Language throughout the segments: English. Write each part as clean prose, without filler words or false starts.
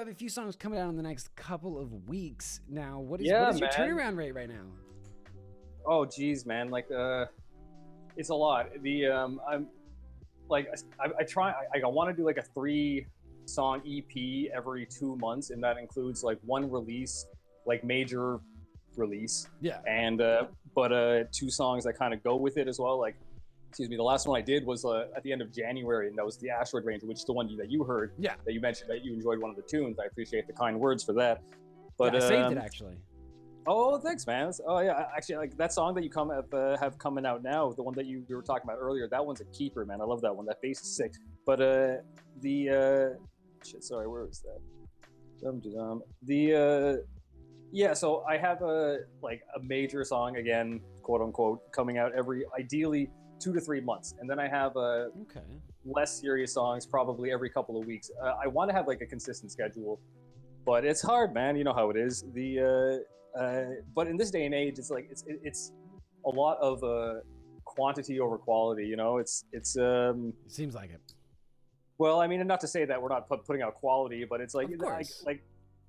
have a few songs coming out in the next couple of weeks. Now, what is Yeah, your man. turnaround rate right now? Oh, geez, man. Like, it's a lot. I'm like, I try. I want to do like a 3-song EP every 2 months, and that includes like one release, like major release, Yeah. and but 2 songs that kind of go with it as well. Like, excuse me, the last one I did was at the end of January, and that was the Asteroid Ranger, which is the one that you heard. Yeah. That you mentioned that you enjoyed one of the tunes. I appreciate the kind words for that. But Yeah, I saved it actually. Oh, thanks, man. Oh, yeah. Actually, like that song that you have coming out now, the one that we were talking about earlier, that one's a keeper, man. I love that one. That bass is sick. But shit. Sorry, where was that? Yeah. So I have a major song again, quote unquote, coming out every ideally 2 to 3 months, and then I have Okay. less serious songs probably every couple of weeks. I want to have like a consistent schedule, but it's hard, man. You know how it is. But in this day and age, it's like it's a lot of quantity over quality. You know, it's It seems like it. well, I mean, not to say that we're not putting out quality, but it's like Of course. like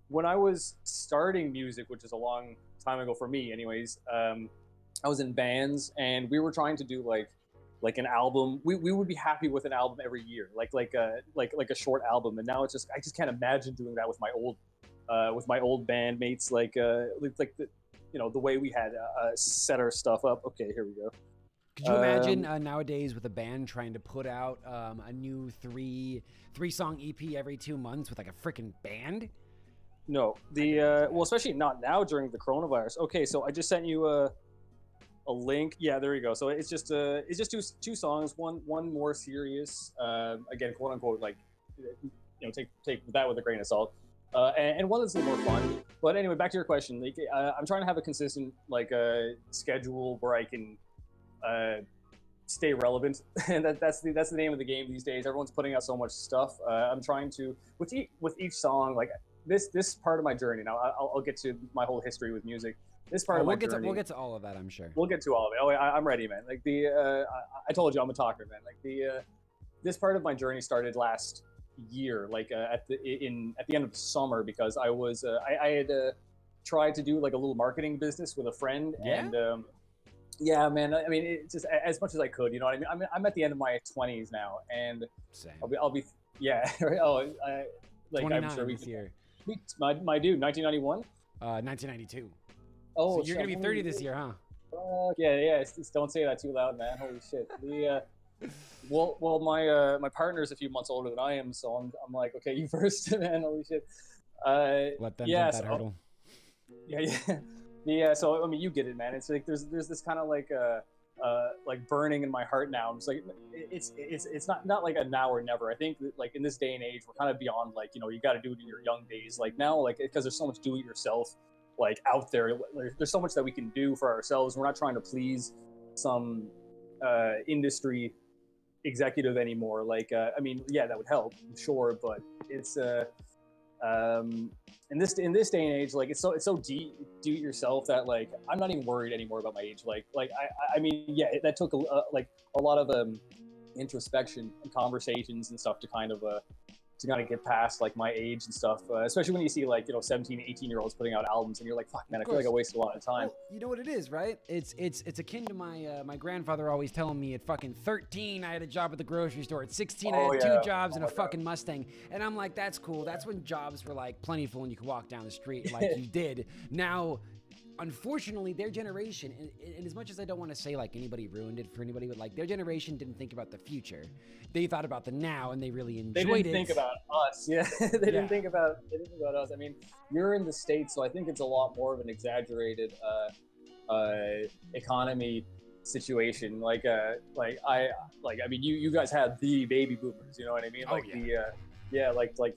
when I was starting music, which is a long time ago for me, anyways. I was in bands, and we were trying to do like an album. We would be happy with an album every year, like a short album. And now it's just I just can't imagine doing that with my old bandmates, like the the way we had set our stuff up. Okay, here we go. Could you imagine nowadays with a band trying to put out a new three-song EP every 2 months with like a freaking band? No, well, especially not now during the coronavirus. Okay, so I just sent you a link. Yeah, there you go. So it's just two songs, one more serious, again, quote unquote, like take that with a grain of salt, and one that's a little more fun. But anyway, back to your question. Like, I'm trying to have a consistent schedule where I can stay relevant, and that's the name of the game these days. Everyone's putting out so much stuff. I'm trying to with each song, like this part of my journey. Now I'll get to my whole history with music. This part of my journey. We'll get to all of that, I'm sure. We'll get to all of it. Oh, I'm ready, man. Like I told you I'm a talker, man. Like this part of my journey started last year, like at the end of the summer, because I had tried to do like a little marketing business with a friend, and yeah, man. I mean, it's just as much as I could, you know what I mean. I'm at the end of my 20s now, and Same. I'll be yeah. Oh, like 29 I'm sure this year. My dude, 1991. 1992. Oh, so you're gonna be 30 this year, huh? Yeah. Just don't say that too loud, man. Holy shit. Well, my partner's a few months older than I am, so I'm like, okay, you first, man. Holy shit. Let them jump that hurdle. Yeah. So I mean, you get it, man. It's like there's this kind of like burning in my heart now. I'm just like, it's not like a now or never. I think that, like in this day and age, we're kind of beyond like you got to do it in your young days. Like now, like because there's so much do it yourself like out there. There's so much that we can do for ourselves. We're not trying to please some industry executive anymore. Like I mean, yeah, that would help, I'm sure, but it's in this day and age, like it's so do it yourself that like I'm not even worried anymore about my age. Like I mean, yeah, that took a lot of introspection and conversations and stuff to kind of get past like my age and stuff, especially when you see like 17 18-year-olds putting out albums and you're like, fuck, man, I feel like I wasted a lot of time. Well, you know what it is, right? It's akin to my grandfather always telling me at fucking 13 I had a job at the grocery store, at 16 I had 2 jobs and a fucking Mustang, and I'm like, that's cool. That's when jobs were like plentiful and you could walk down the street like you did. Now unfortunately, their generation, and as much as I don't want to say like anybody ruined it for anybody, but like their generation didn't think about the future. They thought about the now, and they really enjoyed it. They didn't think about us. Yeah, they didn't think about us. I mean, you're in the States, so I think it's a lot more of an exaggerated economy situation. I mean, you guys had the baby boomers. You know what I mean? Like like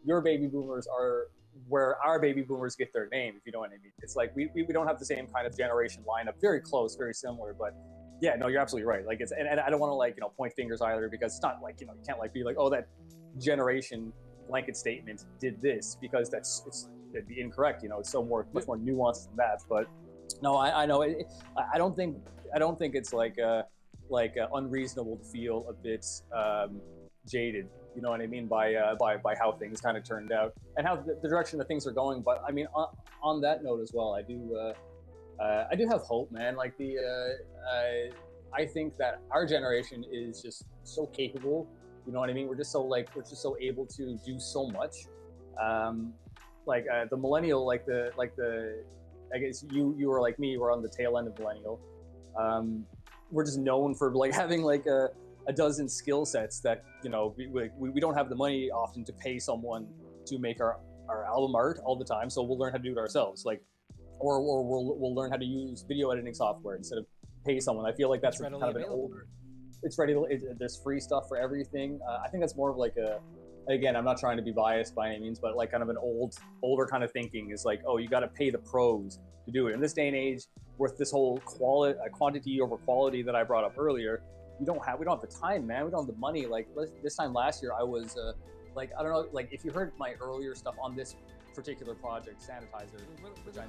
your baby boomers are where our baby boomers get their name, if you know what I mean. It's like we don't have the same kind of generation lineup. Very close, very similar, but yeah, no, you're absolutely right. Like it's and I don't want to like point fingers either, because it's not like you can't like be like, oh, that generation blanket statement did this, because it'd be incorrect. It's so much more nuanced than that. But no, I know I don't think it's like unreasonable to feel a bit jaded You know what I mean, by how things kind of turned out and how the direction that things are going. But I mean, on that note as well, I do have hope, man. Like I think that our generation is just so capable. You know what I mean? We're just so able to do so much. The millennial, I guess you were like me, we're on the tail end of millennial. We're just known for like having like a dozen skill sets that, you know, we don't have the money often to pay someone to make our album art all the time. So we'll learn how to do it ourselves. Like, or we'll learn how to use video editing software instead of pay someone. I feel like that's kind of an older. It's ready. There's free stuff for everything. I think that's more of like again, I'm not trying to be biased by any means, but like kind of an older kind of thinking is like, oh, you got to pay the pros to do it. In this day and age, with this whole quantity over quality that I brought up earlier, we don't have the time, man. We don't have the money. Like this time last year, I was I don't know, like if you heard my earlier stuff on this particular project, Sanityzer, which I